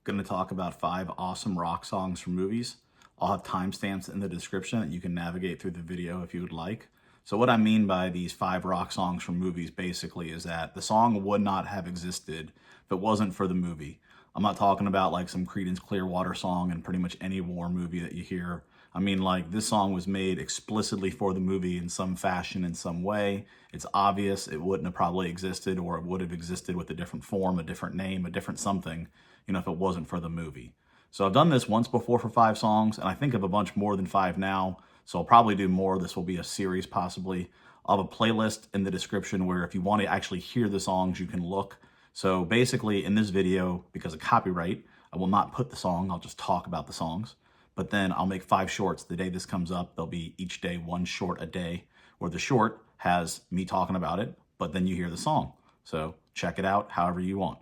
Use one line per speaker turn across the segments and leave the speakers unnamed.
Going to talk about 5 awesome rock songs from movies. I'll have timestamps in the description that you can navigate through the video if you would like. So what I mean by these 5 rock songs from movies basically is that the song would not have existed if it wasn't for the movie. I'm not talking about like some Creedence Clearwater song in pretty much any war movie that you hear. I mean, like, this song was made explicitly for the movie in some fashion, in some way. It's obvious it wouldn't have probably existed, or it would have existed with a different form, a different name, a different something, if it wasn't for the movie. So I've done this once before for 5 songs, and I think of a bunch more than 5 now, so I'll probably do more. This will be a series, possibly. I'll have a playlist in the description where if you want to actually hear the songs, you can look. So basically, in this video, because of copyright, I will not put the song, I'll just talk about the songs. But then I'll make 5 shorts. The day this comes up, there'll be each day 1 short a day, where the short has me talking about it, but then you hear the song. So check it out however you want.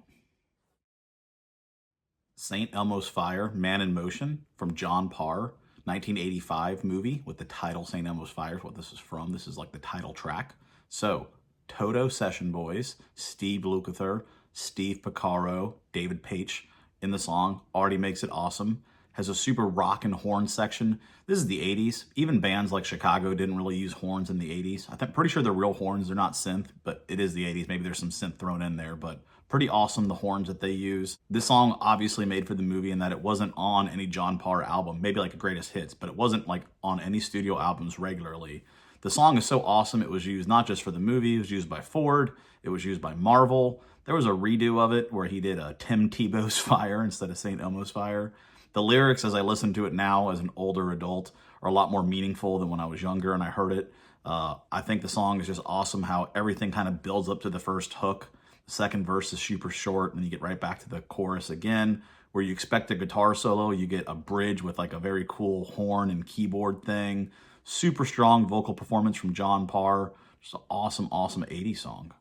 St. Elmo's Fire, Man in Motion, from John Parr, 1985 movie with the title St. Elmo's Fire is what this is from. This is like the title track. So, Toto Session Boys, Steve Lukather, Steve Porcaro, David Paich in the song already makes it awesome. Has a super rock and horn section. This is the 80s. Even bands like Chicago didn't really use horns in the 80s. I'm pretty sure they're real horns. They're not synth, but it is the 80s. Maybe there's some synth thrown in there, but pretty awesome, the horns that they use. This song obviously made for the movie in that it wasn't on any John Parr album, maybe like a greatest hits, but it wasn't like on any studio albums regularly. The song is so awesome, it was used not just for the movie, it was used by Ford, it was used by Marvel. There was a redo of it where he did a Tim Tebow's Fire instead of St. Elmo's Fire. The lyrics, as I listen to it now as an older adult, are a lot more meaningful than when I was younger and I heard it. I think the song is just awesome how everything kind of builds up to the first hook. The second verse is super short, and then you get right back to the chorus again, where you expect a guitar solo. You get a bridge with like a very cool horn and keyboard thing. Super strong vocal performance from John Parr. Just an awesome, awesome 80s song.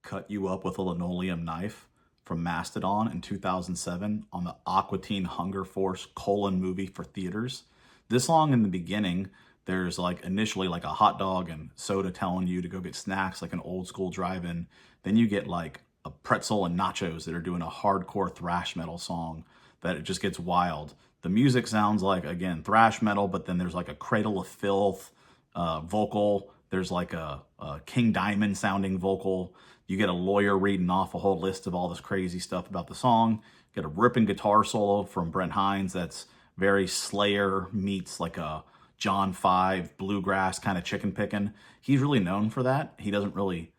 Cut You Up With a Linoleum Knife, from Mastodon in 2007 on the Aqua Teen Hunger Force : movie for theaters. This song in the beginning, there's like initially like a hot dog and soda telling you to go get snacks like an old school drive-in. Then you get like a pretzel and nachos that are doing a hardcore thrash metal song that it just gets wild. The music sounds like, again, thrash metal, but then there's like a Cradle of Filth vocal. There's like a King Diamond sounding vocal. You get a lawyer reading off a whole list of all this crazy stuff about the song. You get a ripping guitar solo from Brent Hinds that's very Slayer meets like a John 5 bluegrass kind of chicken picking. He's really known for that. He doesn't really,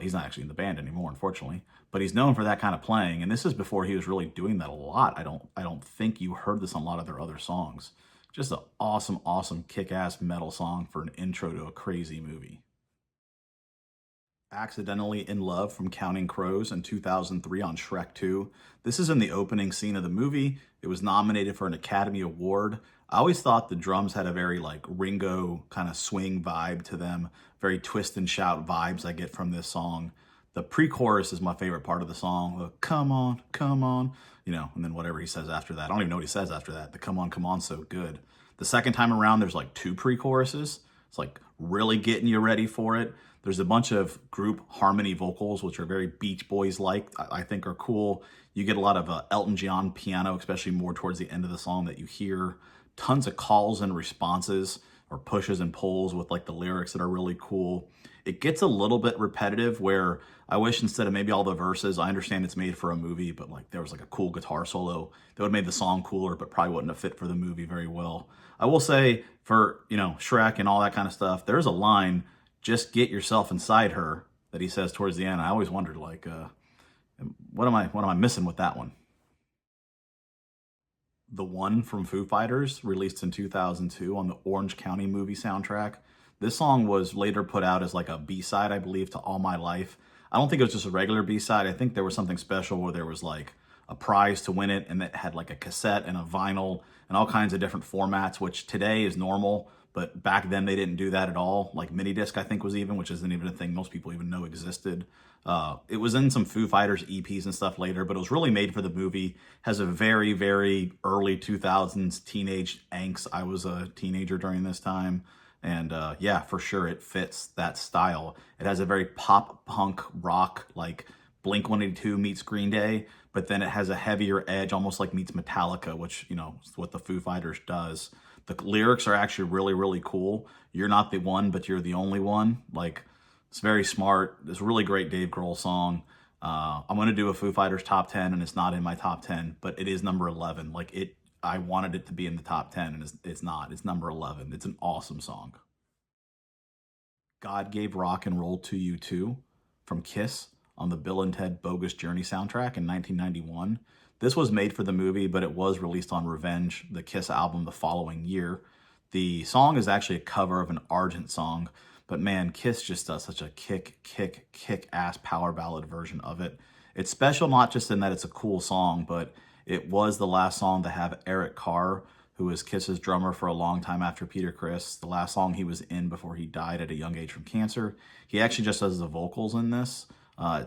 he's not actually in the band anymore, unfortunately, but he's known for that kind of playing. And this is before he was really doing that a lot. I don't think you heard this on a lot of their other songs. Just an awesome, awesome kick-ass metal song for an intro to a crazy movie. Accidentally in Love from Counting Crows in 2003 on Shrek 2. This is in the opening scene of the movie. It was nominated for an Academy Award. I always thought the drums had a very like Ringo kind of swing vibe to them, very twist and shout vibes I get from this song. The pre-chorus is my favorite part of the song. The come on, and then whatever he says after that. I don't even know what he says after that. The come on, so good. The second time around, there's like 2 pre-choruses. It's like really getting you ready for it. There's a bunch of group harmony vocals, which are very Beach Boys-like, I think are cool. You get a lot of Elton John piano, especially more towards the end of the song that you hear. Tons of calls and responses, or pushes and pulls with like the lyrics that are really cool. It gets a little bit repetitive where I wish instead of maybe all the verses, I understand it's made for a movie, but like there was like a cool guitar solo that would have made the song cooler, but probably wouldn't have fit for the movie very well. I will say for, Shrek and all that kind of stuff, there's a line, "Just get yourself inside her," that he says towards the end. I always wondered, like, what am I missing with that one? The One from Foo Fighters, released in 2002 on the Orange County movie soundtrack. This song was later put out as like a B-side, I believe, to All My Life. I don't think it was just a regular B-side. I think there was something special where there was like a prize to win it, and it had like a cassette and a vinyl and all kinds of different formats, which today is normal. But back then they didn't do that at all. Like mini disc, I think, was even, which isn't even a thing most people even know existed. It was in some Foo Fighters EPs and stuff later, but it was really made for the movie. Has a very, very early 2000s teenage angst. I was a teenager during this time. And yeah, for sure, it fits that style. It has a very pop punk rock, like Blink-182 meets Green Day, but but then it has a heavier edge, almost like meets Metallica, which, is what the Foo Fighters does. The lyrics are actually really, really cool. You're not the one, but you're the only one. Like, it's very smart. It's a really great Dave Grohl song. I'm going to do a Foo Fighters top 10, and it's not in my top 10, but it is number 11. Like, I wanted it to be in the top 10, and it's not. It's number 11. It's an awesome song. God Gave Rock and Roll to You Too from Kiss on the Bill and Ted Bogus Journey soundtrack in 1991. This was made for the movie, but it was released on Revenge, the Kiss album, the following year. The song is actually a cover of an Argent song, but man, Kiss just does such a kick-ass power ballad version of it. It's special not just in that it's a cool song, but it was the last song to have Eric Carr, who was Kiss's drummer for a long time after Peter Criss, the last song he was in before he died at a young age from cancer. He actually just does the vocals in this,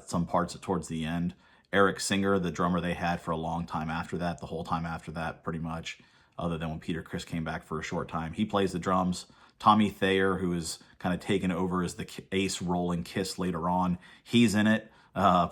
some parts towards the end. Eric Singer, the drummer they had for a long time after that, the whole time after that, pretty much, other than when Peter Criss came back for a short time. He plays the drums. Tommy Thayer, who is kind of taken over as the ace role in Kiss later on, he's in it,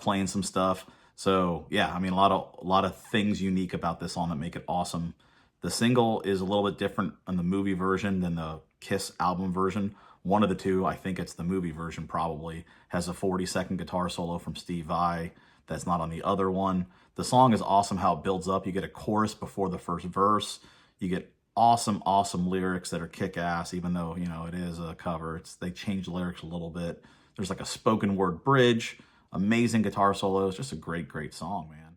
playing some stuff. So yeah, I mean, a lot of things unique about this song that make it awesome. The single is a little bit different on the movie version than the Kiss album version. One of the two, I think it's the movie version probably, has a 40-second guitar solo from Steve Vai that's not on the other one. The song is awesome how it builds up. You get a chorus before the first verse. You get awesome lyrics that are kick-ass, even though, it is a cover. They change the lyrics a little bit. There's like a spoken word bridge, amazing guitar solos, just a great song, man.